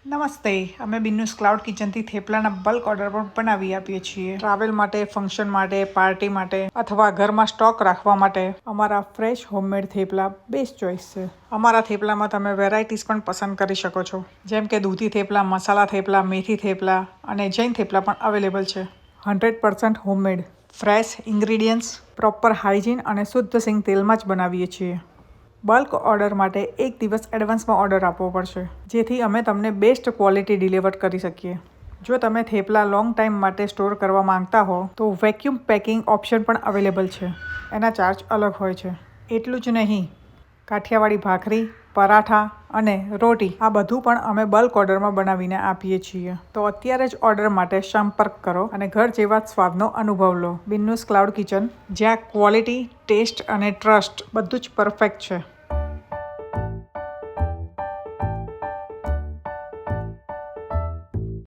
નમસ્તે, અમે બિન્નુસ cloud કિચનથી થેપલાના bulk order પણ બનાવી આપીએ છીએ. ટ્રાવેલ માટે, ફંક્શન માટે, પાર્ટી માટે અથવા ઘરમાં સ્ટોક રાખવા માટે અમારા fresh homemade thepla best choice છે. અમારા થેપલામાં તમે વેરાયટીઝ પણ પસંદ કરી શકો છો, જેમ કે દૂધી થેપલા, મસાલા થેપલા, મેથી થેપલા અને જૈન થેપલા પણ અવેલેબલ છે. 100% homemade, fresh ingredients, proper hygiene અને શુદ્ધ સિંગ તેલમાં જ બનાવીએ છીએ. બલ્ક ઓર્ડર માટે 1 દિવસ એડવાન્સમાં ઓર્ડર આપવો પડશે, જેથી અમે તમને બેસ્ટ ક્વોલિટી ડિલિવર કરી શકીએ. જો તમે થેપલા લોંગ ટાઈમ માટે સ્ટોર કરવા માંગતા હો તો વેક્યુમ પેકિંગ ઓપ્શન પણ અવેલેબલ છે. એના ચાર્જ અલગ હોય છે. એટલું જ નહીં, કાઠિયાવાડી ભાખરી, પરાઠા અને રોટી આ બધું પણ અમે બલ્ક ઓર્ડરમાં બનાવીને આપીએ છીએ. તો અત્યારે જ ઓર્ડર માટે સંપર્ક કરો અને ઘર જેવા જ સ્વાદનો અનુભવ લો. બિન્નુસ ક્લાઉડ કિચન, જ્યાં ક્વોલિટી, ટેસ્ટ અને ટ્રસ્ટ બધું જ પરફેક્ટ છે.